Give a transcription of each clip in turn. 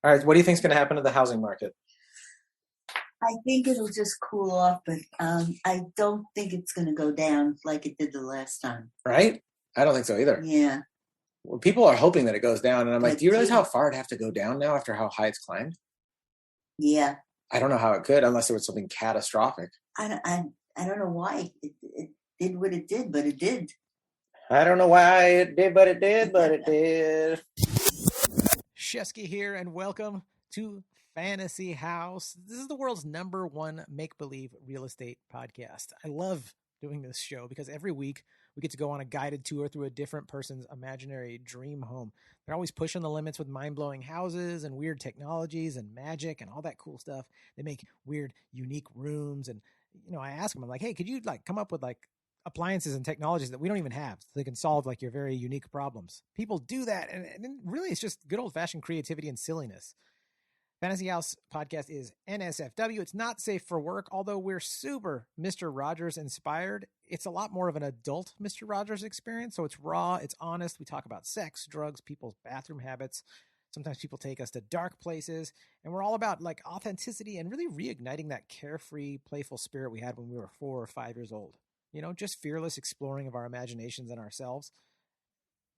All right, what do you think is going to happen to the housing market? I think it'll just cool off, but I don't think it's going to go down like it did the last time. Right? I don't think so either. Yeah. Well, people are hoping that it goes down, and I'm like, do you realize how far it'd have to go down now after how high it's climbed? Yeah. I don't know how it could, unless there was something catastrophic. I don't know why it did what it did, but it did. I don't know why it did, but it did, but it did. Shefsky here, and welcome to Fantasy House. This is the world's #1 make-believe real estate podcast. I love doing this show because every week we get to go on a guided tour through a different person's imaginary dream home. They're always pushing the limits with mind-blowing houses and weird technologies and magic and all that cool stuff. They make weird, unique rooms. And, I ask them, I'm like, hey, could you come up with appliances and technologies that we don't even have so they can solve your very unique problems? People do that. And really it's just good old-fashioned creativity and silliness. Fantasy House podcast is NSFW. It's not safe for work, although we're super Mr. Rogers inspired. It's a lot more of an adult Mr. Rogers experience. So it's raw, it's honest. We talk about sex, drugs, people's bathroom habits. Sometimes people take us to dark places, and we're all about authenticity and really reigniting that carefree, playful spirit we had when we were 4 or 5 years old. Just fearless exploring of our imaginations and ourselves.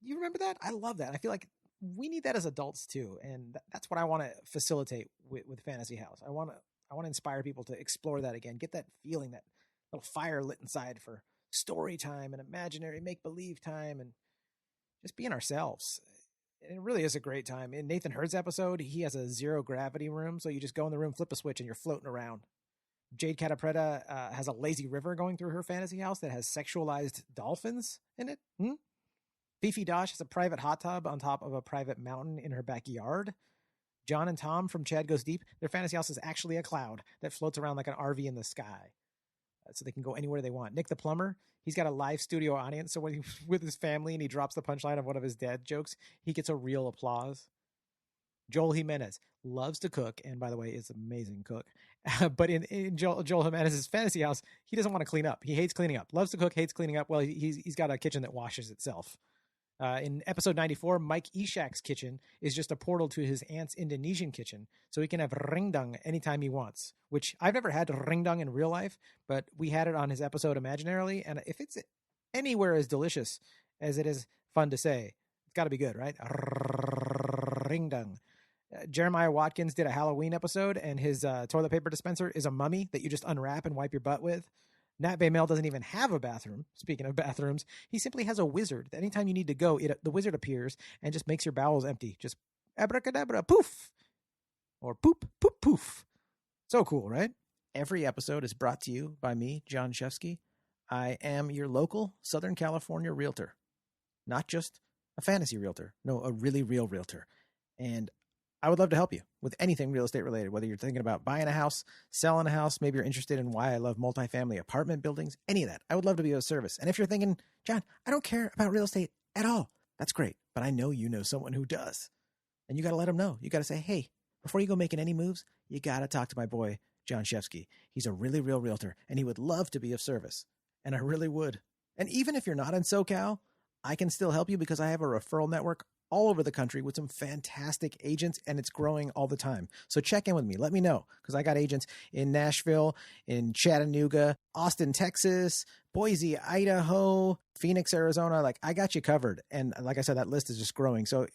You remember that? I love that. I feel like we need that as adults too, and that's what I want to facilitate with Fantasy House. I want to inspire people to explore that again, get that feeling, that little fire lit inside for story time and imaginary make-believe time, and just being ourselves. And it really is a great time. In Nathan Hurd's episode, he has a zero gravity room, so you just go in the room, flip a switch, and you're floating around. Jade Catapretta has a lazy river going through her fantasy house that has sexualized dolphins in it. Fifi Dosh has a private hot tub on top of a private mountain in her backyard. John and Tom from Chad Goes Deep, their fantasy house is actually a cloud that floats around like an RV in the sky. So they can go anywhere they want. Nick the plumber, he's got a live studio audience. So when he's with his family and he drops the punchline of one of his dad jokes, he gets a real applause. Joel Jimenez loves to cook, and by the way, is an amazing cook. But in Joel Jimenez's fantasy house, he doesn't want to clean up. He hates cleaning up. Loves to cook, hates cleaning up. Well, he's got a kitchen that washes itself. In episode 94, Mike Ishak's kitchen is just a portal to his aunt's Indonesian kitchen, so he can have ringdang anytime he wants, which I've never had ringdang in real life, but we had it on his episode imaginarily, and if it's anywhere as delicious as it is fun to say, it's got to be good, right? Ringdang. Jeremiah Watkins did a Halloween episode, and his toilet paper dispenser is a mummy that you just unwrap and wipe your butt with. Nat Baymel doesn't even have a bathroom. Speaking of bathrooms, he simply has a wizard. Anytime you need to go, the wizard appears and just makes your bowels empty. Just abracadabra, poof. Or poop, poop, poof. So cool, right? Every episode is brought to you by me, Jon Shefsky. I am your local Southern California realtor. Not just a fantasy realtor. No, a really real realtor. And I would love to help you with anything real estate related, whether you're thinking about buying a house, selling a house, maybe you're interested in why I love multifamily apartment buildings, any of that. I would love to be of service. And if you're thinking, John, I don't care about real estate at all, that's great. But I know you know someone who does. And you got to let them know. You got to say, hey, before you go making any moves, you got to talk to my boy, Jon Shefsky. He's a really real realtor, and he would love to be of service. And I really would. And even if you're not in SoCal, I can still help you because I have a referral network all over the country with some fantastic agents, and it's growing all the time. So check in with me. Let me know, because I got agents in Nashville, in Chattanooga, Austin, Texas, Boise, Idaho, Phoenix, Arizona. I got you covered. And like I said, that list is just growing. So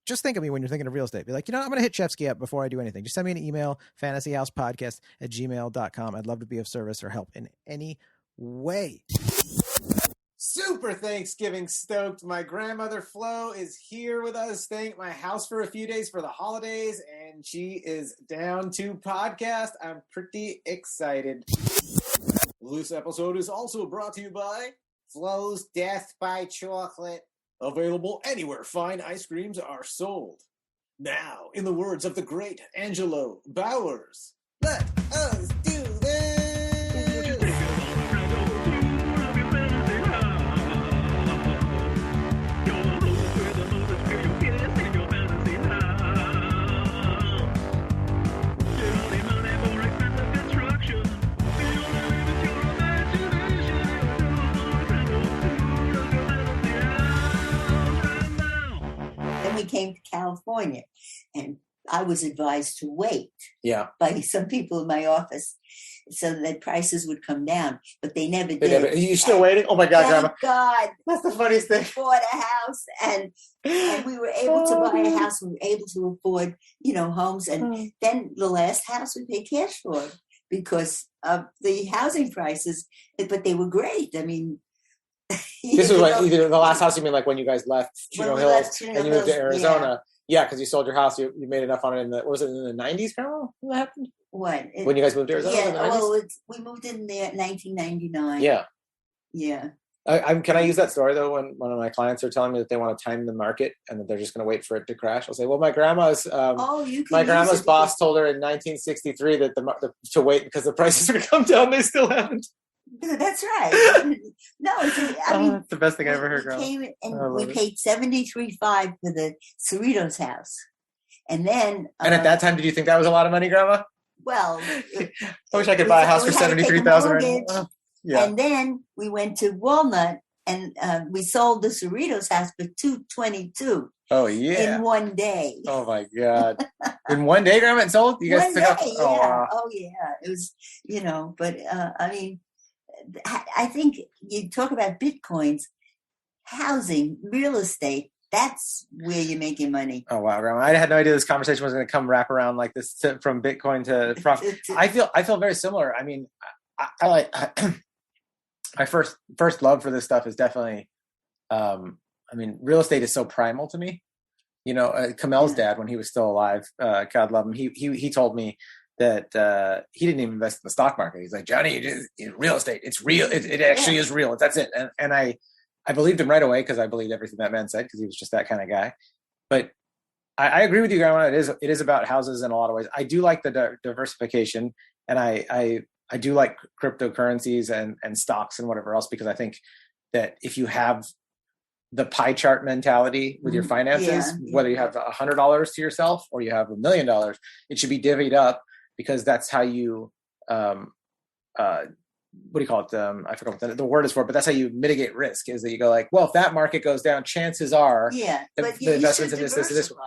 just think of me when you're thinking of real estate. Be like, I'm going to hit Shefsky up before I do anything. Just send me an email, fantasyhousepodcast@gmail.com. I'd love to be of service or help in any way. Super Thanksgiving stoked. My grandmother Flo is here with us, staying at my house for a few days for the holidays, and she is down to podcast. I'm pretty excited. This episode is also brought to you by Flo's Death by Chocolate. Available anywhere fine ice creams are sold. Now, in the words of the great Angelo Bowers, let us do this. We came to California, and I was advised to wait Yeah. by some people in my office so that prices would come down, but they never They did. never, you still waiting? Oh my God, Thank Grandma. God. That's the funniest thing. We bought a house and we were able to buy a house. We were able to afford, homes. And then the last house we paid cash for because of the housing prices, but they were great. I mean, this was like either the last house you mean like when you guys left Chino Hills and you moved to Arizona. Yeah, because you sold your house. You made enough on it in was it in the 90s, Grandma? What happened? What? When you guys moved to Arizona? Yeah, we moved in there in 1999. Yeah. Yeah. Can I use that story though when one of my clients are telling me that they want to time the market and that they're just going to wait for it to crash? I'll say, well, my grandma's boss told her in 1963 that to wait because the prices are going to come down. They still haven't. That's right. No, I mean, that's the best thing I ever heard. We came and we paid $73,500 for the Cerritos house, and then. And at that time, did you think that was a lot of money, Grandma? Well, I wish I could buy a house for $73,000. Yeah. And then we went to Walnut and we sold the Cerritos house for $222. Oh yeah! In one day. Oh my God! In one day, Grandma, it sold. You guys took off. Yeah. Oh yeah. It was, but I mean, I think you talk about bitcoins, housing, real estate. That's where you're making money. Oh wow, Grandma! I had no idea this conversation was going to come wrap around like this from Bitcoin to profit. I feel very similar. I mean, I like my first love for this stuff is definitely. I mean, real estate is so primal to me. Kamel's dad, when he was still alive, God love him, he told me that he didn't even invest in the stock market. He's like, Johnny, real estate, it's real. It actually is real. That's it. And I believed him right away because I believed everything that man said because he was just that kind of guy. But I agree with you, Grandma. It is about houses in a lot of ways. I do like the diversification, and I do like cryptocurrencies and stocks and whatever else, because I think that if you have the pie chart mentality with your finances, whether you have $100 to yourself or you have $1 million, it should be divvied up, because that's how you, what do you call it? I forgot what the word is for it, but that's how you mitigate risk, is that you go like, well, if that market goes down, chances are the investments in this one,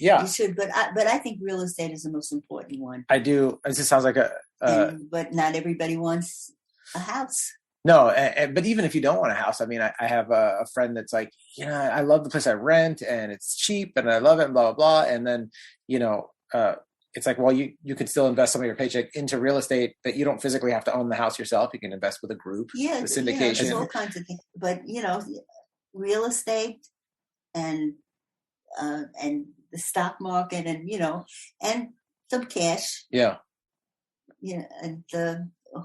you should, but I think real estate is the most important one. I do. It just sounds like but not everybody wants a house. No, but even if you don't want a house, I mean, I have a friend that's like, I love the place I rent and it's cheap and I love it and blah, blah, blah. And then, it's like, well, you could still invest some of your paycheck into real estate that you don't physically have to own the house yourself. You can invest with a group, the syndication. There's all kinds of things. But, real estate and the stock market and, and some cash. Yeah. And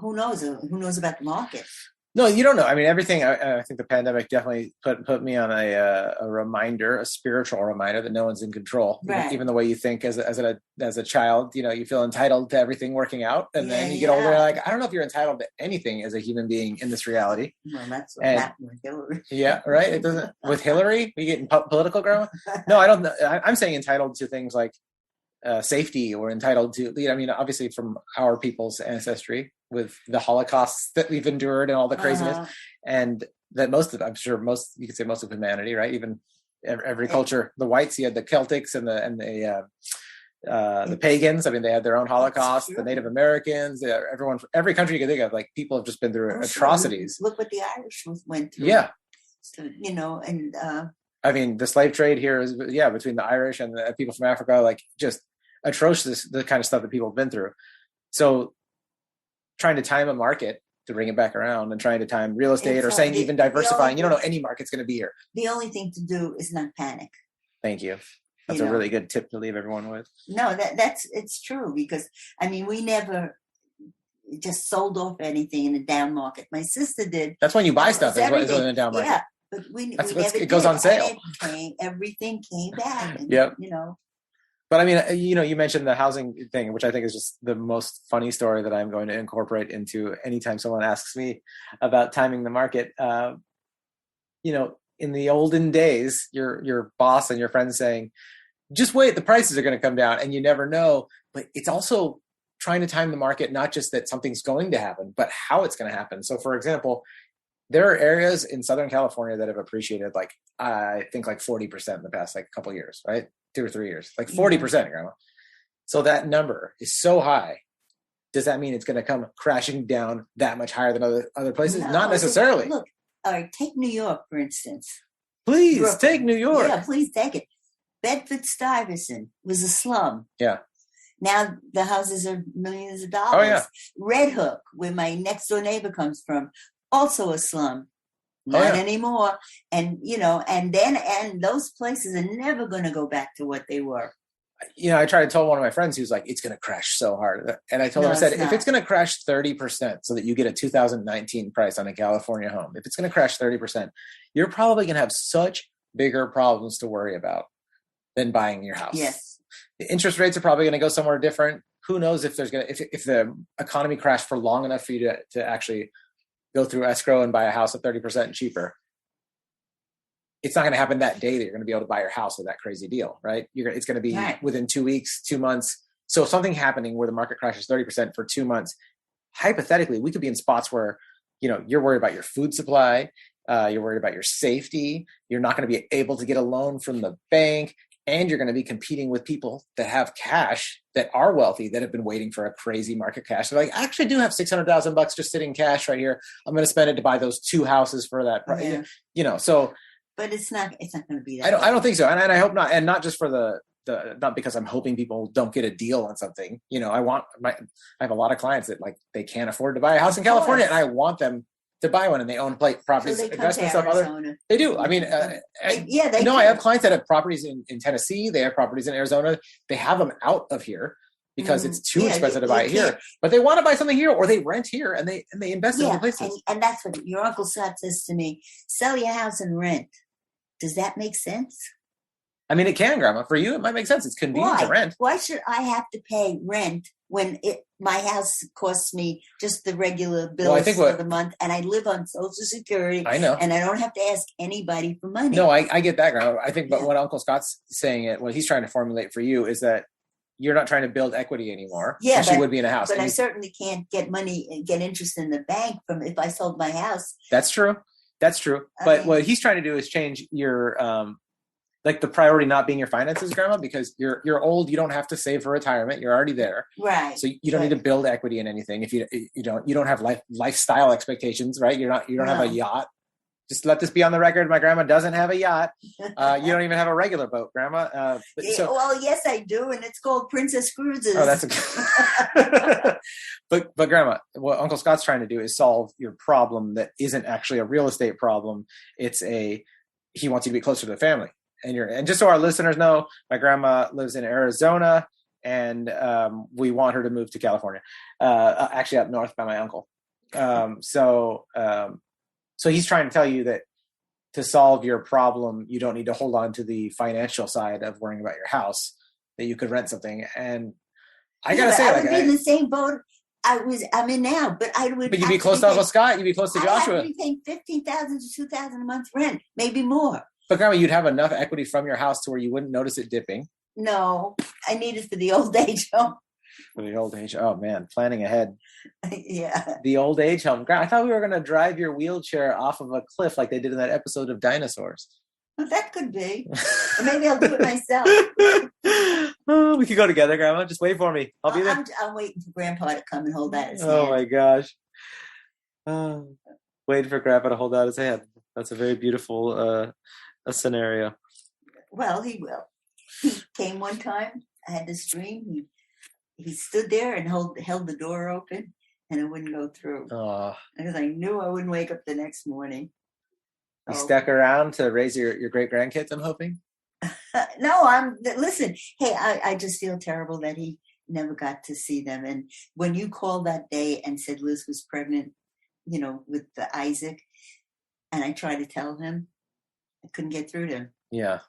who knows about the market? No, you don't know. I mean, everything. I think the pandemic definitely put me on a reminder, a spiritual reminder that no one's in control. Right. Even the way you think as a child, you feel entitled to everything working out, and then you get older, you're like, I don't know if you're entitled to anything as a human being in this reality. Well, that's what happened with Hillary. Yeah, right. It doesn't with Hillary. We getting political, Grandma? No, I don't. I'm saying entitled to things like safety, or entitled to. I mean, obviously from our people's ancestry, with the Holocaust that we've endured and all the craziness, and that you could say most of humanity, right? Even every culture, the whites, you had the Celtics and the pagans. I mean, they had their own Holocaust. The Native Americans, every country you can think of, like people have just been through atrocities. Look what the Irish went through. Yeah. So, and I mean, the slave trade here is between the Irish and the people from Africa, like just atrocious, the kind of stuff that people have been through. So trying to time a market to bring it back around, and trying to time real estate, or saying even diversifying, you don't know any market's going to be here. The only thing to do is not panic. Thank you. That's a really good tip to leave everyone with. No, it's true, because I mean, we never just sold off anything in a down market. My sister did. That's when you buy stuff is in a down market. Yeah, but we never it goes on sale. Everything came back. And, yep. But I mean, you mentioned the housing thing, which I think is just the most funny story that I'm going to incorporate into anytime someone asks me about timing the market. In the olden days, your boss and your friends saying, just wait, the prices are going to come down, and you never know. But it's also trying to time the market, not just that something's going to happen, but how it's going to happen. So for example, there are areas in Southern California that have appreciated, I think 40% in the past couple of years, right? 2 or 3 years, like 40%, Grandma. So that number is so high. Does that mean it's going to come crashing down that much higher than other places? No, Not necessarily. Look, all right, take New York, for instance. Please Brooklyn. take New York. Yeah, please take it. Bedford-Stuyvesant was a slum. Yeah. Now the houses are millions of dollars. Oh, yeah. Red Hook, where my next door neighbor comes from, also a slum. Not anymore. And, and those places are never going to go back to what they were. I tried to tell one of my friends who's like, it's going to crash so hard. And I told him, I said, if it's going to crash 30% so that you get a 2019 price on a California home, if it's going to crash 30%, you're probably going to have such bigger problems to worry about than buying your house. Yes. The interest rates are probably going to go somewhere different. Who knows if if the economy crashed for long enough for you to actually go through escrow and buy a house at 30% cheaper. It's not going to happen that day that you're going to be able to buy your house with that crazy deal, right? It's going to be within 2 weeks, 2 months. So something happening where the market crashes 30% for 2 months, hypothetically, we could be in spots where, you're worried about your food supply. You're worried about your safety. You're not going to be able to get a loan from the bank. And you're going to be competing with people that have cash, that are wealthy, that have been waiting for a crazy market crash. They're like, I actually do have $600,000 just sitting cash right here. I'm going to spend it to buy those 2 houses for that price. Yeah. So. But it's not going to be that. I don't think so. And I hope not. And not just for not because I'm hoping people don't get a deal on something. I have a lot of clients that they can't afford to buy a house in California, and I want them to buy one, and they own properties, so investment stuff. They do. I mean, they I have clients that have properties in Tennessee. They have properties in Arizona. They have them out of here because it's too expensive to buy it here. But they want to buy something here, or they rent here, and they invest in other places. And that's what your Uncle Scott says to me: sell your house and rent. Does that make sense? I mean, it can, Grandma. For you, it might make sense. It's convenient to rent. Why should I have to pay rent when my house costs me just the regular bills for the month, and I live on Social Security? I know. And I don't have to ask anybody for money. No, I get that, Grandma. I think, but what Uncle Scott's saying, what he's trying to formulate for you is that you're not trying to build equity anymore. Yeah, as you would be in a house. But I certainly can't get money and get interest in the bank from if I sold my house. That's true. That's true. But what he's trying to do is change your, the priority not being your finances, Grandma, because you're old. You don't have to save for retirement. You're already there. Right. So you don't need to build equity in anything. If you don't have lifestyle expectations, right? You don't have a yacht. Just let this be on the record. My grandma doesn't have a yacht. You don't even have a regular boat, Grandma. Well, yes, I do. And it's called Princess Cruises. Oh, that's okay. But Grandma, what Uncle Scott's trying to do is solve your problem that isn't actually a real estate problem. He wants you to be closer to the family. And just so our listeners know, my grandma lives in Arizona, and we want her to move to California, actually up north by my uncle. So he's trying to tell you that to solve your problem, you don't need to hold on to the financial side of worrying about your house, that you could rent something. And I gotta say, I would be in the same boat I'm in now, but I would. But you'd be close to Uncle Scott. You'd be close to Joshua. I'd be paying $15,000 to $2,000 a month rent, maybe more. But Grandma, you'd have enough equity from your house to where you wouldn't notice it dipping. No, I need it for the old age home. For the old age, oh man, planning ahead. Yeah. The old age home. I thought we were going to drive your wheelchair off of a cliff like they did in that episode of Dinosaurs. Well, that could be. Or maybe I'll do it myself. Oh, we could go together, Grandma. Just wait for me. I'll be there. I'm waiting for Grandpa to come and hold out his hand. Oh my gosh. Waiting for Grandpa to hold out his hand. That's a very beautiful a scenario. Well, he will. He came one time. I had this dream. He stood there and held the door open, and it wouldn't go through. Oh. Because I knew I wouldn't wake up the next morning. You stuck around to raise your great grandkids, I'm hoping? No, listen, hey, I just feel terrible that he never got to see them. And when you called that day and said Liz was pregnant, with the Isaac, and I tried to tell him, I couldn't get through to him. Yeah.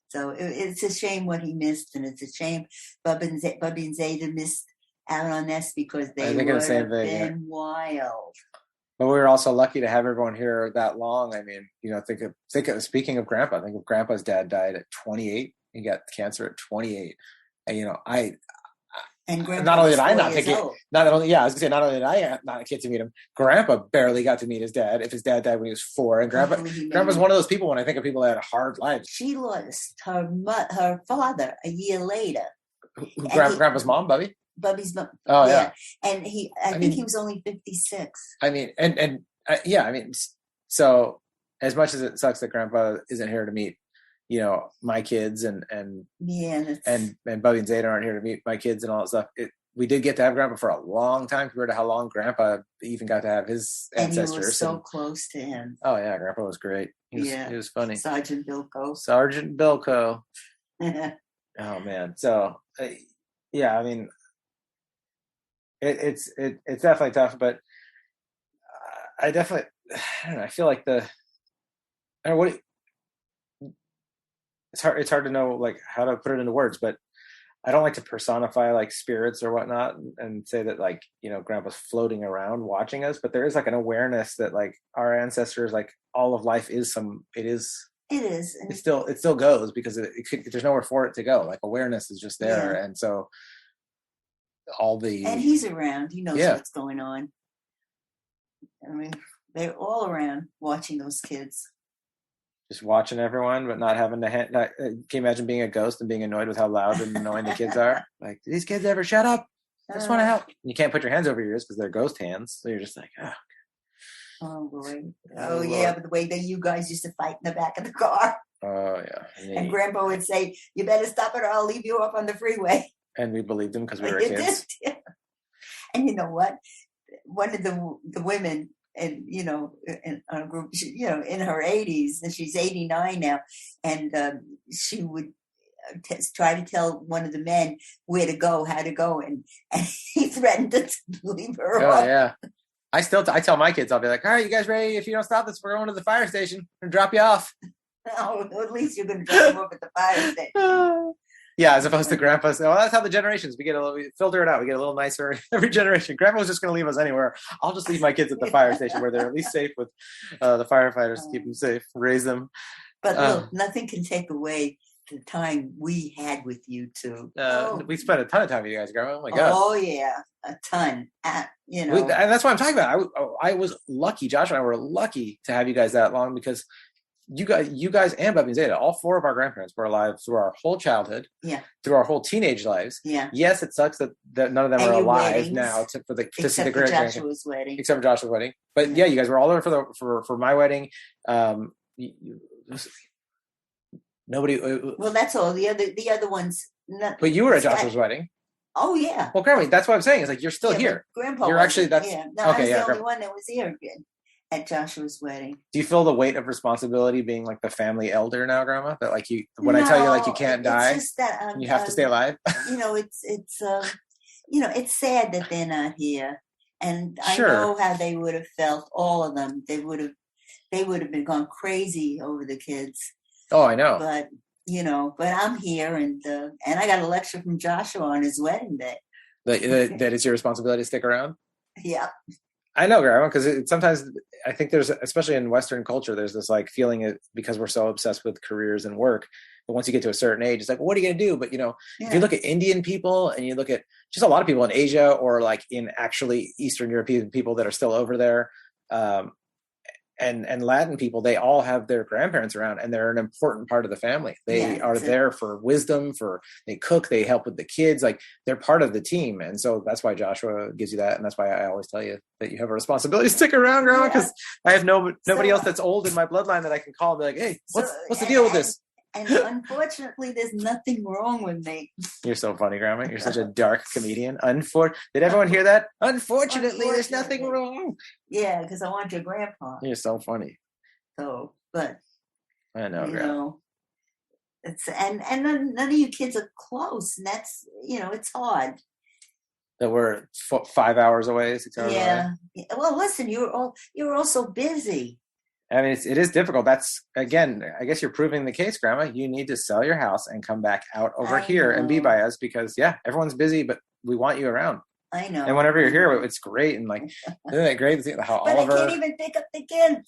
So it's a shame what he missed, and it's a shame Bubby and Zeta missed out on this because they would have been wild. But we were also lucky to have everyone here that long. I mean, think of speaking of Grandpa, think of Grandpa's dad died at 28. He got cancer at 28. And, And Grandpa not only did I was 4 not years get, old. not only, yeah, I was gonna say, not only did I not get to meet him, Grandpa barely got to meet his dad. If his dad died when he was 4, and Grandpa's one of those people. When I think of people that had a hard life, she lost her father a year later. Grandpa's mom, Bubby's mom. Oh yeah, and I think he was only 56. I mean, yeah, I mean, so as much as it sucks that Grandpa isn't here to meet, my kids and Bubby and Zeta aren't here to meet my kids and all that stuff. We did get to have Grandpa for a long time compared to how long Grandpa even got to have his ancestors. And you were so close to him. Oh yeah, Grandpa was great. He was funny. Sergeant Bilko. Oh man. So yeah, I mean, it's definitely tough, but I don't know. I feel like it's hard to know like how to put it into words, but I don't like to personify like spirits or whatnot and say that like, Grandpa's floating around watching us, but there is like an awareness that like our ancestors, like all of life it still goes because there's nowhere for it to go. Like awareness is just there. Yeah. And so and he's around, he knows what's going on. I mean, they're all around watching those kids. Just watching everyone, but not having to. Can you imagine being a ghost and being annoyed with how loud and annoying the kids are? Like, do these kids ever shut up? I just want to help. You can't put your hands over your ears because they're ghost hands. So you're just like, oh. Oh, boy. Oh, yeah, but the way that you guys used to fight in the back of the car. Oh, yeah. And Grandpa would say, you better stop it or I'll leave you off on the freeway. And we believed him because we were kids. And you know what? One of the women, and in our group, in her 80s, and she's 89 now, and she would try to tell one of the men where to go, how to go, and he threatened to leave her off. Yeah. I tell my kids, I'll be like, all right, you guys ready? If you don't stop this, we're going to the fire station and drop you off. Oh, at least you're going to drop them off at the fire station. Yeah, as opposed to Grandpa saying, well, that's how the generations, we filter it out. We get a little nicer every generation. Grandpa was just going to leave us anywhere. I'll just leave my kids at the fire station where they're at least safe with the firefighters to keep them safe, raise them. But look, nothing can take away the time we had with you two. We spent a ton of time with you guys, Grandma. Oh my God. Oh yeah, a ton. And that's what I'm talking about. I was lucky. Josh and I were lucky to have you guys that long because you guys and Bubby and Zeta, all 4 of our grandparents were alive through our whole childhood. Yeah. Through our whole teenage lives. Yeah. Yes, it sucks that none of them are alive weddings, now to see the grandparents. Except for Joshua's wedding. But yeah, you guys were all there for my wedding. Nobody. Well, that's all. The other ones. But you were at Joshua's wedding. Oh yeah. Well, Grandma, that's what I'm saying. It's like you're still here. Grandpa. You're actually that's okay. I was the only one that was here at Joshua's wedding. Do you feel the weight of responsibility being like the family elder now, Grandma? That like I tell you like you can't die, just that, you have to stay alive. It's sad that they're not here, and I know how they would have felt. All of them, they would have been gone crazy over the kids. Oh, I know. But I'm here, and I got a lecture from Joshua on his wedding day. That it's your responsibility to stick around. Yeah. I know, Grandma, because sometimes I think there's, especially in Western culture, there's this like feeling because we're so obsessed with careers and work. But once you get to a certain age, it's like, what are you going to do? But, if you look at Indian people and you look at just a lot of people in Asia or like in actually Eastern European people that are still over there and Latin people, they all have their grandparents around and they're an important part of the family. They are there for wisdom, they cook, they help with the kids, like they're part of the team. And so that's why Joshua gives you that. And that's why I always tell you that you have a responsibility to stick around, Grandma, because I have nobody else that's old in my bloodline that I can call and be like, hey, what's the deal with this? And unfortunately, there's nothing wrong with me. You're so funny, Grandma. You're such a dark comedian. Did everyone hear that? Unfortunately, there's nothing wrong. Yeah, because I want your grandpa. You're so funny. So, but I know, Grandma. It's and none of you kids are close, and that's it's hard. That we're 5 hours away, 6 hours away. Yeah. Well, listen, you're all so busy. I mean, it is difficult. That's, again, I guess you're proving the case, Grandma. You need to sell your house and come back out over here and be by us because, everyone's busy, but we want you around. I know. And whenever you're here, it's great. And like, isn't it great how but Oliver... I can't even pick up the kids.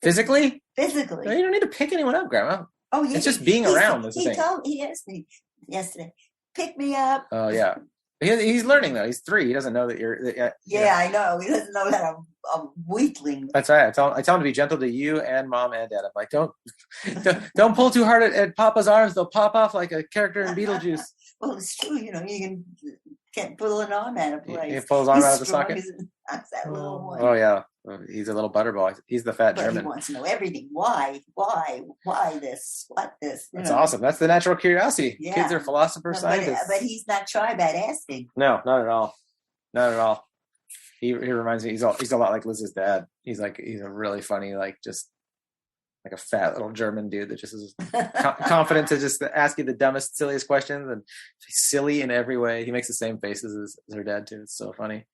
Physically? Physically. No, you don't need to pick anyone up, Grandma. Oh, yeah. It's just being around. He asked me yesterday, pick me up. Oh, yeah. He's learning though. He's 3. He doesn't know that you're. Yeah, I know. He doesn't know that I'm a weakling. That's right. I tell him to be gentle to you and mom and dad. I'm like, don't pull too hard at Papa's arms. They'll pop off like a character in Beetlejuice. Well, it's true. You can't pull an arm out of place. He pulls his arm out of the socket. That little one. Oh yeah, he's a little butterball. He's the fat German. He wants to know everything. Why this? What this? That's awesome. That's the natural curiosity. Yeah. Kids are philosophers, scientists. But he's not shy about asking. No, not at all. Not at all. He reminds me. He's a lot like Liz's dad. He's a really funny, like just like a fat little German dude that just is confident to just ask you the dumbest, silliest questions, and he's silly in every way. He makes the same faces as her dad too. It's so funny.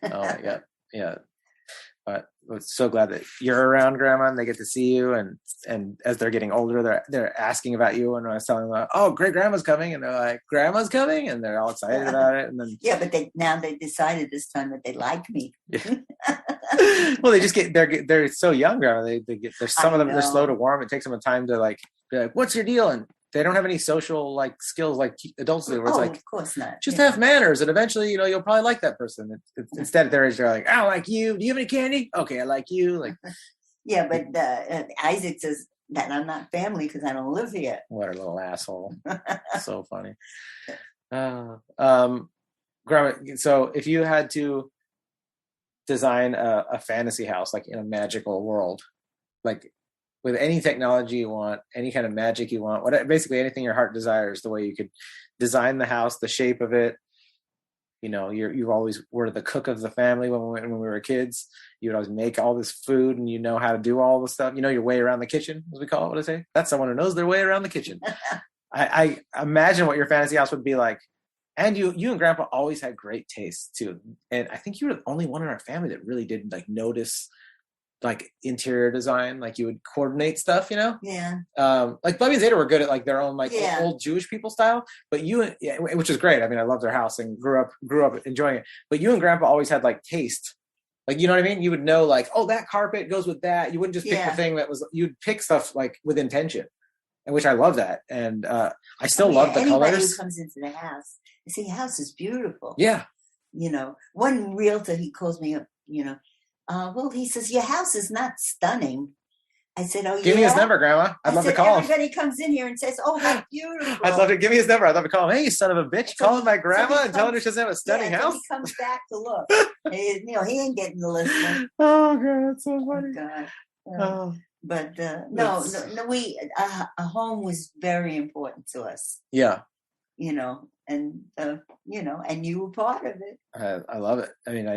Oh my God. Yeah. But I'm so glad that you're around, Grandma, and they get to see you. And as they're getting older, they're asking about you. And I was telling them, oh, great grandma's coming, and they're like, Grandma's coming, and they're all excited about it. And then but they decided this time that they like me. Well, they just they're so young, Grandma. There's some of them they're slow to warm. It takes them a time to like be like, what's your deal? And they don't have any social like skills like adults do. Where it's like, of course not. Just have manners, and eventually, you'll probably like that person. Instead, at their age, they're like, I don't like you. Do you have any candy? Okay, I like you. Like, yeah, but Isaac says that I'm not family because I don't live here. What a little asshole! So funny. Grandma. So, if you had to design a fantasy house, like in a magical world, like with any technology you want, any kind of magic you want, basically anything your heart desires, the way you could design the house, the shape of it. You always were the cook of the family when we were kids. You would always make all this food, and how to do all the stuff. Your way around the kitchen, as we call it. What I say? That's someone who knows their way around the kitchen. I imagine what your fantasy house would be like. And you and Grandpa always had great taste too. And I think you were the only one in our family that really did like notice like interior design, like you would coordinate stuff, Yeah. Like Bubby and Zeta were good at like their own like old Jewish people style, but which is great. I mean, I loved their house and grew up enjoying it. But you and Grandpa always had like taste, like, you know what I mean? You would know like, oh, that carpet goes with that. You wouldn't just pick the thing you'd pick stuff like with intention, and which I love that. And I still love the anybody colors. Who comes into the house, I say, your house is beautiful. Yeah. One realtor, he calls me up, well, he says, your house is not stunning. I said, oh, Give me his number, Grandma. I'd love to call him. Everybody comes in here and says, oh, how beautiful. I'd love to give me his number. I'd love to call him. Hey, you son of a bitch. Call him my grandma and tell her she doesn't have a stunning house. He comes back to look. He ain't getting the list. Oh, God, that's so funny. Oh, God. But no, a home was very important to us. Yeah. And you were part of it. I love it. I mean,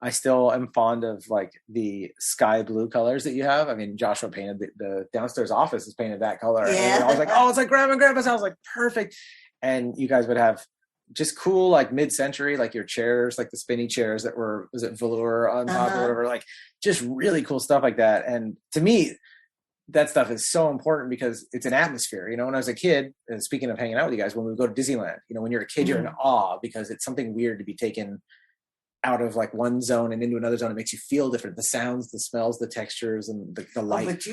I still am fond of like the sky blue colors that you have. I mean, Joshua painted the downstairs office is painted that color. Yeah. And I was like, oh, it's like Grandma and Grandpa's house, like perfect. And you guys would have just cool, like mid-century, like your chairs, like the spinny chairs that was it velour on top or whatever, like just really cool stuff like that. And to me, that stuff is so important because it's an atmosphere. When I was a kid, and speaking of hanging out with you guys, when we go to Disneyland, when you're a kid, you're in awe because it's something weird to be taken out of like one zone and into another zone. It makes you feel different. The sounds, the smells, the textures, and the light. But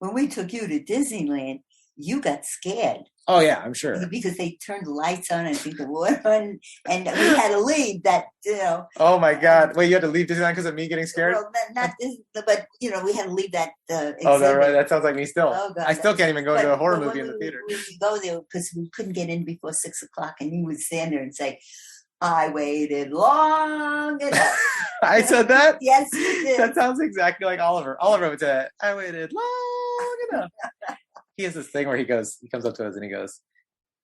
when we took you to Disneyland, you got scared. Oh yeah, I'm sure. Because they turned the lights on and I think the water on, and we had to leave that, Oh my God. Wait, you had to leave Disneyland because of me getting scared? Well, not this, but we had to leave that exhibit. Oh, that's right. That sounds like me still. Oh, God, I still can't even go into a horror movie in the we theater. We go there because we couldn't get in before 6:00, and you would stand there and say, I waited long enough. I said that? Yes, you did. That sounds exactly like Oliver. Oliver would say that. I waited long enough. He has this thing where he comes up to us and he goes,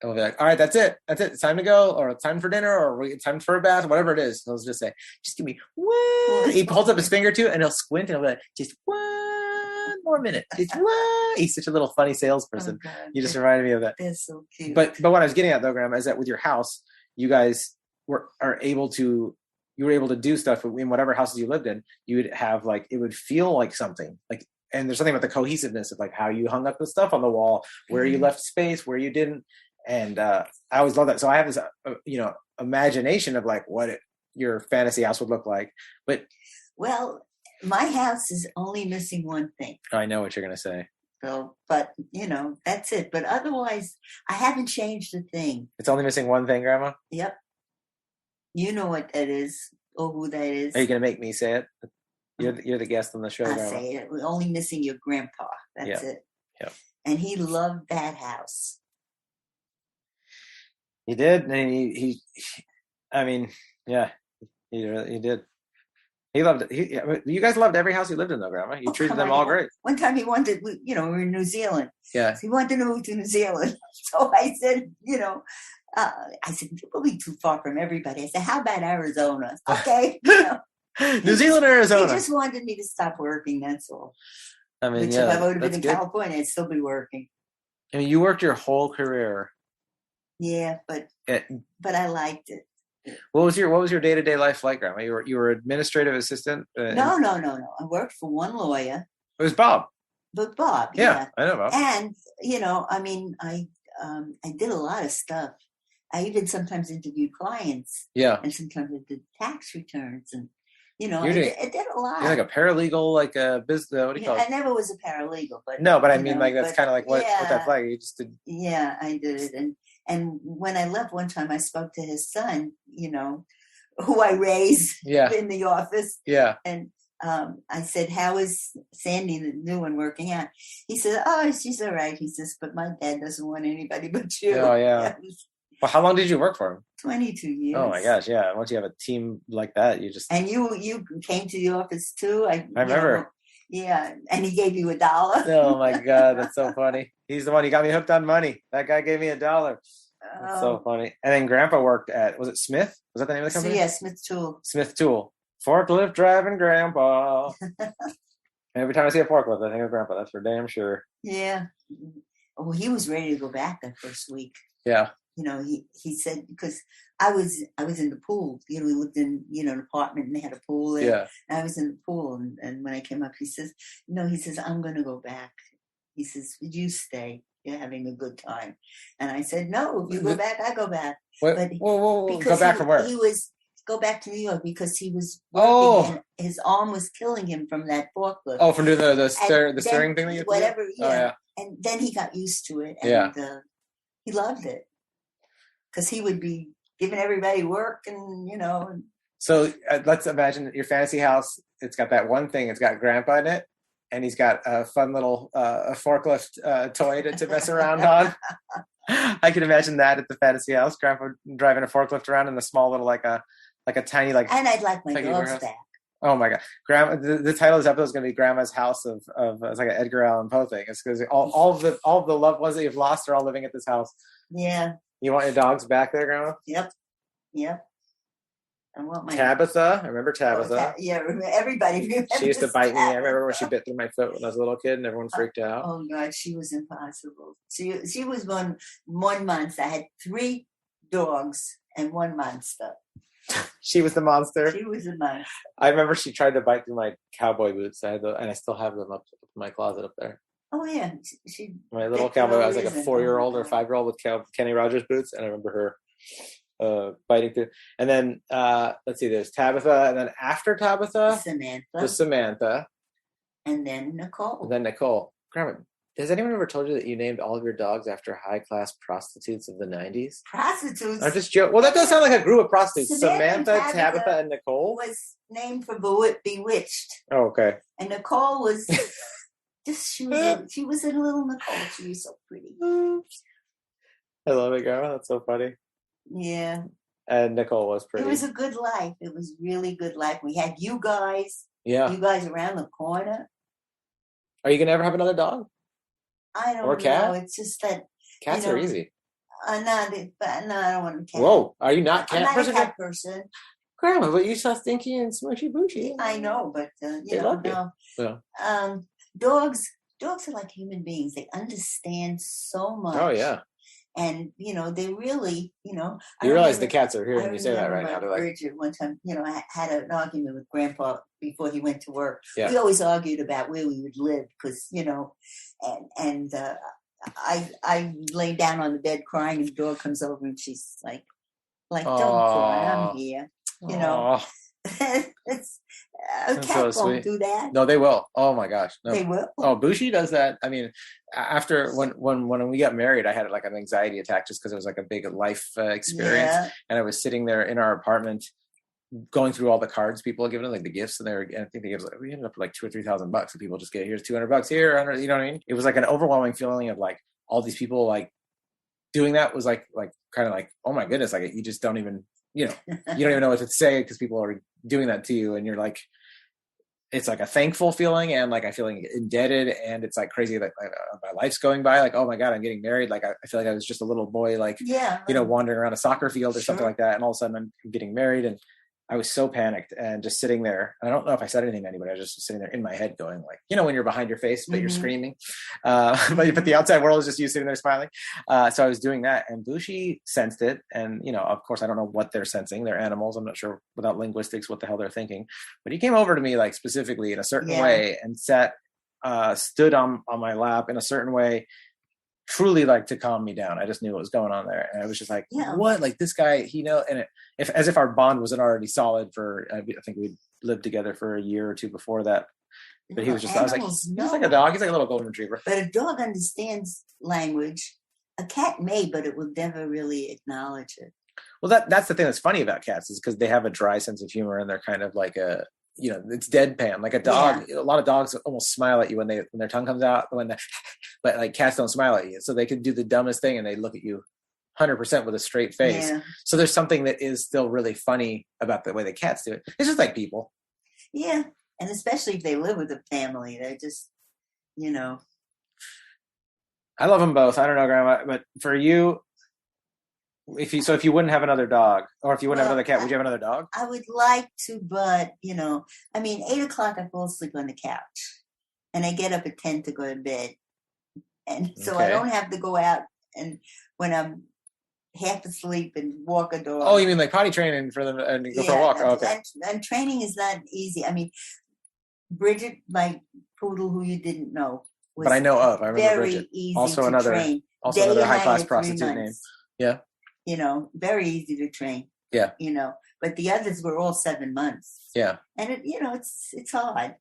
and we'll be like, all right, that's it. It's time to go, or it's time for dinner, or it's time for a bath, whatever it is. He'll just say, just give me one. He holds up his finger too, and he'll squint and he'll be like, just one more minute. Just one. He's such a little funny salesperson. Oh, you just reminded me of that. They're so cute. But what I was getting at though, Grandma, is that with your house, you guys you were able to do stuff in whatever houses you lived in. You would have like, it would feel like something like, and there's something about the cohesiveness of like how you hung up the stuff on the wall, where you left space, where you didn't. And I always love that. So I have this, imagination of like what your fantasy house would look like. But well, my house is only missing one thing. I know what you're going to say. So, but that's it. But otherwise, I haven't changed a thing. It's only missing one thing, Grandma. Yep. You know what that is, or who that is. Are you gonna make me say it? You're the guest on the show, I Grandma. say it. We're only missing your grandpa. That's it. Yeah. And he loved that house. He did, and he I mean, yeah, he did. He loved it. You guys loved every house he lived in, though, Grandma. You treated them all great. One time he wanted, we were in New Zealand. Yeah. So he wanted to move to New Zealand. So I said, you'll be too far from everybody. I said, how about Arizona? Okay. New Zealand or Arizona? He just wanted me to stop working, that's all. I mean, Which if I would have been in California, I'd still be working. I mean, you worked your whole career. Yeah, but I liked it. What was your day-to-day life like, Grandma? You were administrative assistant? No. I worked for one lawyer. It was Bob. But Bob, yeah. I know Bob. And, I did a lot of stuff. I even sometimes interviewed clients. Yeah. And sometimes I did tax returns and, I did a lot. You're like a paralegal, like a business, what do you call it? I never was a paralegal. But no, but I mean, like, that's kind of like what that's like. You just did. Yeah, I did it. And when I left one time, I spoke to his son, who I raised in the office. Yeah. And I said, how is Sandy, the new one, working out? He said, oh, she's all right. He says, but my dad doesn't want anybody but you. Oh, yeah. Well, how long did you work for him? 22 years. Oh, my gosh, yeah. Once you have a team like that, you just... And you came to the office, too? I remember. Yeah, and he gave you $1. Oh, my God, that's so funny. He's the one who got me hooked on money. That guy gave me $1. That's so funny. And then Grandpa worked at, was it Smith? Was that the name of the company? Yeah, Smith Tool. Smith Tool. Forklift driving Grandpa. Every time I see a forklift, I think of Grandpa. That's for damn sure. Yeah. Well, he was ready to go back that first week. Yeah. He said, because I was in the pool. We lived in, an apartment and they had a pool there. Yeah. And I was in the pool. And when I came up, he says, I'm going to go back. He says, would you stay? You're having a good time. And I said, no, if you go back, I go back. What? But whoa. Go back from where? Go back to New York because he was working and his arm was killing him from that forklift. Oh, from doing the steering thing that you whatever, do? Yeah. Oh, yeah. And then he got used to it and he loved it. Because he would be giving everybody work and. So let's imagine your fantasy house. It's got that one thing. It's got Grandpa in it. And he's got a fun little forklift toy to mess around on. I can imagine that at the fantasy house. Grandpa driving a forklift around in a small little like a tiny like. And I'd like my dogs back. Oh my God, Grandma! The title of this episode is going to be Grandma's House of it's like an Edgar Allan Poe thing. It's because all of the loved ones that you've lost are all living at this house. Yeah. You want your dogs back there, Grandma? Yep. I want my Tabitha. I remember Tabitha. Everybody remembers. She used to bite me. I remember when she bit through my foot when I was a little kid, and everyone freaked out. Oh God, she was impossible. She was one month. I had 3 dogs and 1 monster. She was the monster. She was a monster. I remember she tried to bite through my cowboy boots. I had and I still have them up in my closet up there. Oh yeah, my little cowboy. I was like a 4-year-old or 5-year-old with Kenny Rogers boots, and I remember her biting through. And then let's see, there's Tabitha, and then after Tabitha, Samantha, and then Nicole. Grandma, has anyone ever told you that you named all of your dogs after high-class prostitutes of the 90s? Prostitutes? I'm just joking. Well, that does sound like a group of prostitutes. Samantha, Tabitha, and Nicole was named for Bewitched. Oh, okay. And Nicole was she was a little Nicole. She was so pretty. I love it, Grandma. That's so funny. Yeah. And Nicole was pretty. It was a good life. It was really good life. We had you guys. Yeah. You guys around the corner. Are you going to ever have another dog? I don't know. Or cat? It's just that. Cats are easy. No, I don't want a cat. Whoa. Are you not cat person? I'm not a cat person. Grandma, but you saw Stinky and Smushy Booshy. I know, but they love you. Yeah. Dogs are like human beings. They understand so much. Oh yeah. And they really, You realize the cats are here when you say that right now. They're like, Bridget, one time, I had an argument with Grandpa before he went to work. Yeah. We always argued about where we would live because, and I lay down on the bed crying, and the dog comes over and she's like, don't cry, I'm here, It's, a That's cat so won't sweet. do that. No, they will. Oh my gosh. No. They will. Oh, Bushi does that. I mean, after when we got married, I had like an anxiety attack just because it was like a big life experience, Yeah. and I was sitting there in our apartment going through all the cards people had given us, like the gifts, and I think they gave us, like, we ended up with like $2,000 or $3,000, and people just get, here's $200 here, 100, you know what I mean? It was like an overwhelming feeling of like all these people like doing that was like kind of like, oh my goodness, like you just don't even, you don't even know what to say because people are doing that to you, and you're like, it's like a thankful feeling and like I feeling indebted, and it's like crazy that my life's going by, like, oh my God, I'm getting married. Like I feel like I was just a little boy, like, wandering around a soccer field or something like that, and all of a sudden I'm getting married, and I was so panicked and just sitting there. I don't know if I said anything to anybody. I was just sitting there in my head going like, when you're behind your face, but you're screaming. But the outside world is just you sitting there smiling. So I was doing that, and Bushi sensed it. And, of course, I don't know what they're sensing. They're animals. I'm not sure without linguistics what the hell they're thinking. But he came over to me like specifically in a certain way and stood on my lap in a certain way, truly like to calm me down. I just knew what was going on there. And I was just like, what? Like this guy, and as if our bond wasn't already solid for, I think we lived together for a year or two before that. But he was just, I was like, he's like a dog. He's like a little golden retriever. But a dog understands language. A cat may, but it will never really acknowledge it. Well, that's the thing that's funny about cats is because they have a dry sense of humor, and they're kind of like it's deadpan. Like a dog, a lot of dogs almost smile at you when their tongue comes out, but like cats don't smile at you. So they can do the dumbest thing and they look at you 100% with a straight face. Yeah. So there's something that is still really funny about the way the cats do it. It's just like people. Yeah. And especially if they live with a family, they're just, I love them both. I don't know, Grandma, but for you, if you wouldn't have another dog, or if you wouldn't have another cat, would you have another dog? I would like to, but 8:00 I fall asleep on the couch, and I get up at 10 to go to bed, and so I don't have to go out and when I'm half asleep and walk a dog. Oh, you mean like potty training for them and go for a walk? Oh, okay. And training is not easy. I mean, Bridget, my poodle, who you didn't know, but I know of. I remember Bridget. Easy also to another train. another high class prostitute name. Yeah. Very easy to train. Yeah. But the others were all 7 months. Yeah. And it's hard.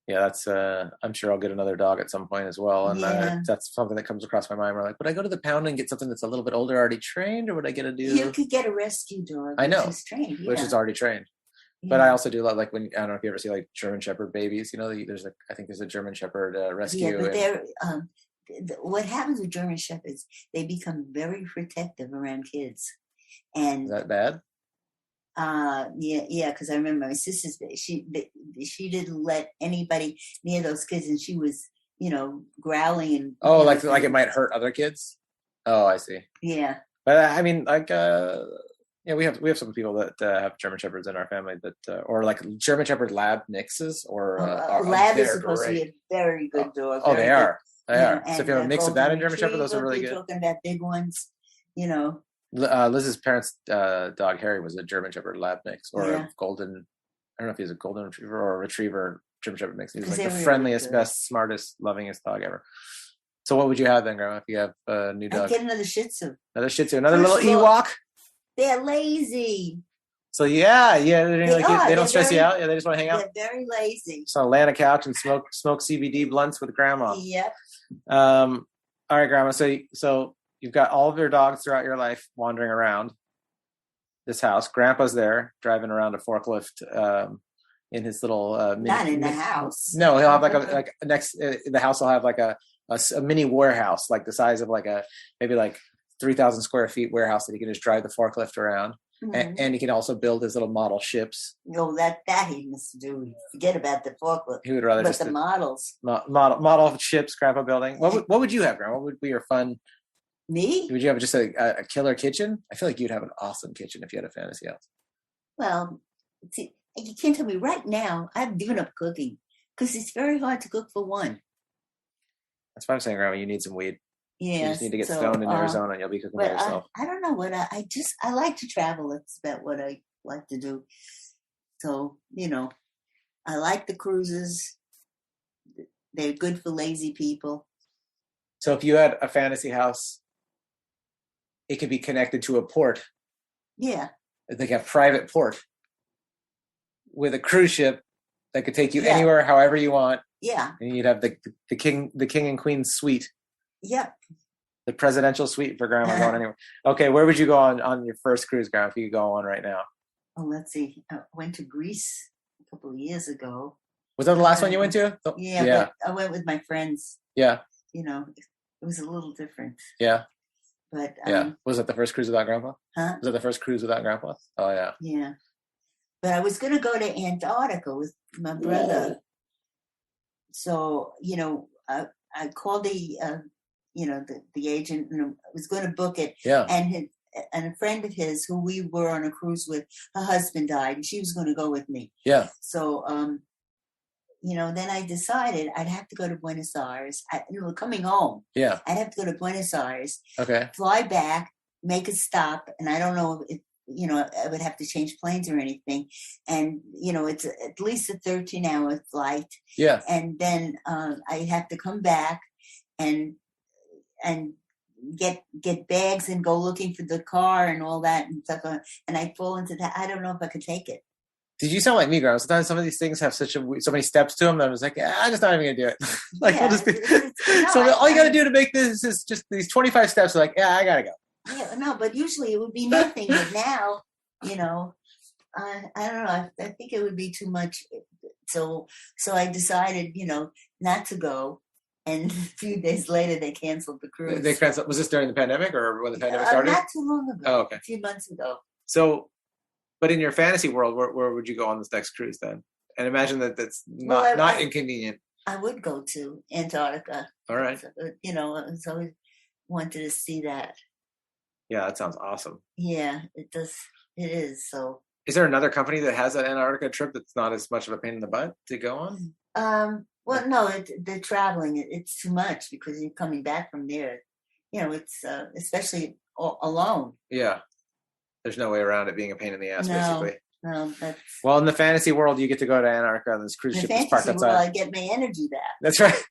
Yeah, that's I'm sure I'll get another dog at some point as well. And that's something that comes across my mind. We're like, would I go to the pound and get something that's a little bit older, already trained, or would I get You could get a rescue dog. I know. Which is trained. Which is already trained. Yeah. But I also do like when, I don't know if you ever see like German Shepherd babies, I think there's a German Shepherd rescue. Yeah, but they're what happens with German Shepherds, they become very protective around kids. And is that bad? Because I remember my sister's, she didn't let anybody near those kids, and she was, growling and. Oh, like it might hurt other kids. Oh, I see. Yeah. But I mean, like, we have some people that have German Shepherds in our family that, or like German Shepherd lab mixes, or lab is supposed to be a very good dog. Oh, they are. They are. And so if you have a mix of that and German Shepherd, those are really good. Talking about big ones, Liz's parents' dog Harry was a German Shepherd lab mix, or a golden. I don't know if he's a golden retriever or a retriever German Shepherd mix. He was like the friendliest, best, smartest, lovingest dog ever. So what would you have then, Grandma, if you have a new dog? I'd get another Shih Tzu. Another Shih Tzu. Another little Ewok. They're lazy. So they don't stress you out. Yeah, they just want to hang out. They're very lazy. So lay on a couch and smoke CBD blunts with Grandma. Yep. All right, Grandma. So you've got all of your dogs throughout your life wandering around this house. Grandpa's there driving around a forklift in his little not in the house. No, he'll have the house will have like a mini warehouse, like the size of maybe 3,000 square feet warehouse that he can just drive the forklift around. Mm-hmm. And he can also build his little model ships. No, that he must do. Forget about the forklift. He would rather just the models. Model ships, Grandpa building. What would you have, Grandma? What would be your fun? Me? Would you have just a killer kitchen? I feel like you'd have an awesome kitchen if you had a fantasy house. Well, see, you can't tell me right now. I've given up cooking because it's very hard to cook for one. That's what I'm saying, Grandma. You need some weed. Yeah, you just need to get stoned in Arizona, and you'll be cooking by yourself. I don't know what I like to travel. That's about what I like to do. So I like the cruises. They're good for lazy people. So if you had a fantasy house, it could be connected to a port. Yeah, They have private port. with a cruise ship that could take you Yeah. anywhere, however you want. Yeah. And you'd have the king and queen suite. Yep. The presidential suite for Grandma going anywhere. Okay, where would you go on your first cruise, Grandma, if you could go on right now? Oh, let's see. I went to Greece a couple of years ago. Was that the last one you went to? Yeah. But I went with my friends. Yeah. You know, it was a little different. Yeah. But was that the first cruise without Grandpa? Huh? Was that the first cruise without Grandpa? Oh yeah. Yeah. But I was going to go to Antarctica with my brother. So, you know, I called the agent, and I was going to book it. Yeah. And a friend of his who we were on a cruise with, her husband died, and she was going to go with me. Yeah. So, you know, then I decided I'd have to go to Buenos Aires. Coming home. Yeah. I'd have to go to Buenos Aires. Okay. Fly back, make a stop, and I don't know if, you know, I would have to change planes or anything. And, you know, it's at least a 13-hour flight. Yeah. And then I have to come back and get bags and go looking for the car and all that and stuff. And I fall into that. I don't know if I could take it. Did you sound like me, Grandma? Sometimes some of these things have so many steps to them that I was like, I'm just not even going to do it. We'll just all you got to do to make this is just these 25 steps. Like, yeah, I got to go. Yeah, no, but usually it would be nothing. But now, you know, I don't know. I think it would be too much. So I decided, you know, not to go. And a few days later, they canceled the cruise. They canceled. Was this during the pandemic or when the pandemic started? Not too long ago. Oh, okay. A few months ago. So, but in your fantasy world, where would you go on this next cruise then? And imagine that's not inconvenient. I would go to Antarctica. All right. So, you know, I always wanted to see that. Yeah, that sounds awesome. Yeah, it does. It is. So, is there another company that has an Antarctica trip that's not as much of a pain in the butt to go on? Well, no, the traveling, it's too much because you're coming back from there. You know, it's especially alone. Yeah. There's no way around it being a pain in the ass, basically. No, that's... Well, in the fantasy world, you get to go to Antarctica on this cruise ship that's parked outside. I get my energy back. That's right.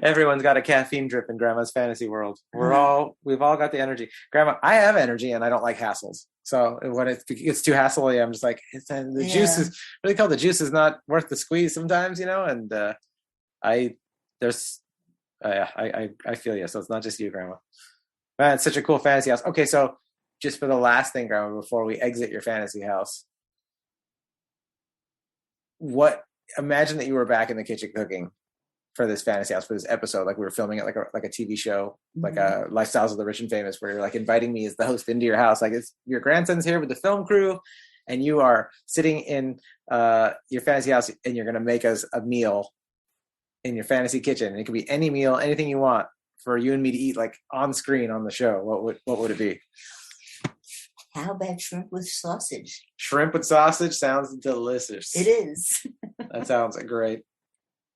Everyone's got a caffeine drip in Grandma's fantasy world. We've all got the energy. Grandma, I have energy and I don't like hassles. So when it gets too hassly, I'm just like, juice is really called the juice is not worth the squeeze sometimes, you know. And I feel you. So it's not just you, Grandma. Man, it's such a cool fantasy house. Okay, so just for the last thing, Grandma, before we exit your fantasy house, imagine that you were back in the kitchen cooking for this fantasy house, for this episode, like we were filming it like a TV show, like a Lifestyles of the Rich and Famous, where you're like inviting me as the host into your house. Like it's your grandson's here with the film crew and you are sitting in your fantasy house and you're going to make us a meal in your fantasy kitchen. And it could be any meal, anything you want for you and me to eat, like on screen on the show. What would it be? How about shrimp with sausage? Shrimp with sausage sounds delicious. It is. That sounds great.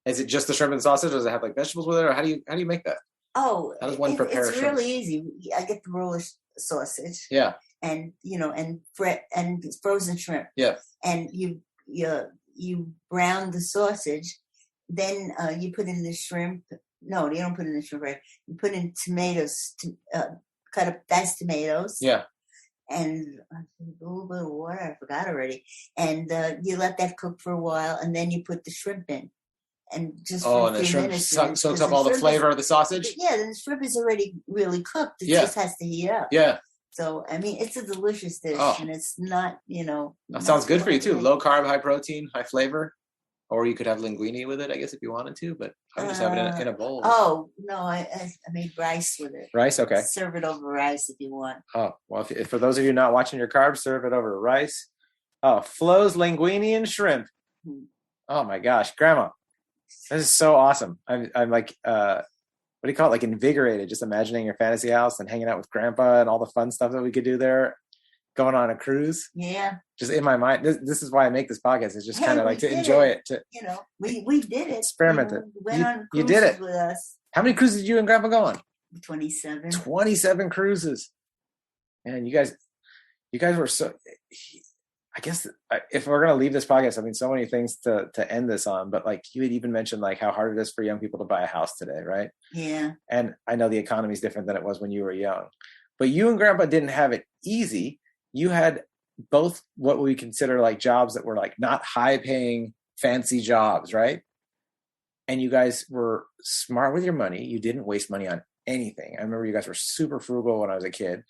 Is it just the shrimp and sausage, or does it have like vegetables with it, or how do you make that? Oh, how does one prepare? It's really easy. I get the roller sausage. Yeah. And and frozen shrimp. Yeah. And you brown the sausage, then you put in the shrimp. No, you don't put in the shrimp. Right? You put in tomatoes. Cut up diced tomatoes. Yeah. And a little bit of water. I forgot already. And you let that cook for a while, and then you put the shrimp in. And just and the shrimp soaks up all the flavor of the sausage? Yeah, the shrimp is already really cooked. It just has to heat up. Yeah. So, I mean, it's a delicious dish, and it's not, That sounds good for you, too. Low carb, high protein, high flavor. Or you could have linguine with it, I guess, if you wanted to. But I would just have it in a bowl. Oh, no, I made rice with it. Rice? Okay. Serve it over rice if you want. Oh, well, if for those of you not watching your carbs, serve it over rice. Oh, Flo's linguine and shrimp. Oh, my gosh. Grandma. This is so awesome. I'm like, what do you call it? Like invigorated, just imagining your fantasy house and hanging out with Grandpa and all the fun stuff that we could do there, going on a cruise. Yeah. Just in my mind. This is why I make this podcast. It's just kind of like to enjoy it. We did it. Experiment it. Went on cruises you did it with us. How many cruises did you and Grandpa go on? 27. 27 cruises. Man, you guys were so... I guess if we're going to leave this podcast, I mean, so many things to end this on, but like you had even mentioned like how hard it is for young people to buy a house today, right? Yeah. And I know the economy is different than it was when you were young, but you and Grandpa didn't have it easy. You had both what we consider like jobs that were like not high paying, fancy jobs, right? And you guys were smart with your money. You didn't waste money on anything. I remember you guys were super frugal when I was a kid.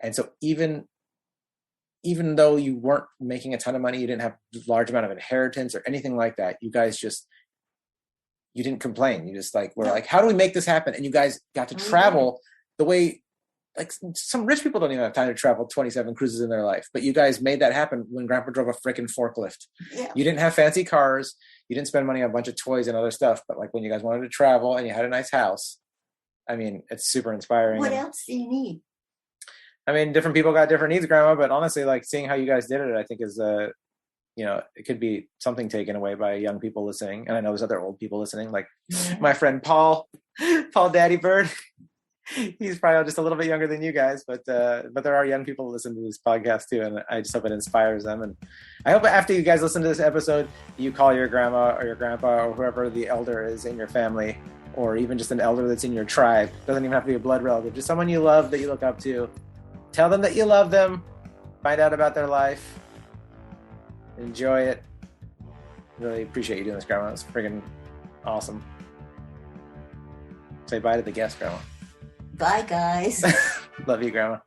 And so even though you weren't making a ton of money, you didn't have a large amount of inheritance or anything like that, you guys you didn't complain. You just like, were like, how do we make this happen? And you guys got to travel the way, like some rich people don't even have time to travel 27 cruises in their life. But you guys made that happen when Grandpa drove a freaking forklift. Yeah. You didn't have fancy cars. You didn't spend money on a bunch of toys and other stuff. But like when you guys wanted to travel and you had a nice house, I mean, it's super inspiring. What else do you need? I mean, different people got different needs, Grandma, but honestly, like seeing how you guys did it, I think is, it could be something taken away by young people listening. And I know there's other old people listening, like my friend Paul Daddy Bird. He's probably just a little bit younger than you guys, but there are young people who listen to this podcast too. And I just hope it inspires them. And I hope after you guys listen to this episode, you call your grandma or your grandpa or whoever the elder is in your family, or even just an elder that's in your tribe. Doesn't even have to be a blood relative, just someone you love that you look up to. Tell them that you love them. Find out about their life. Enjoy it. Really appreciate you doing this, Grandma. It's freaking awesome. Say bye to the guest, Grandma. Bye, guys. Love you, Grandma.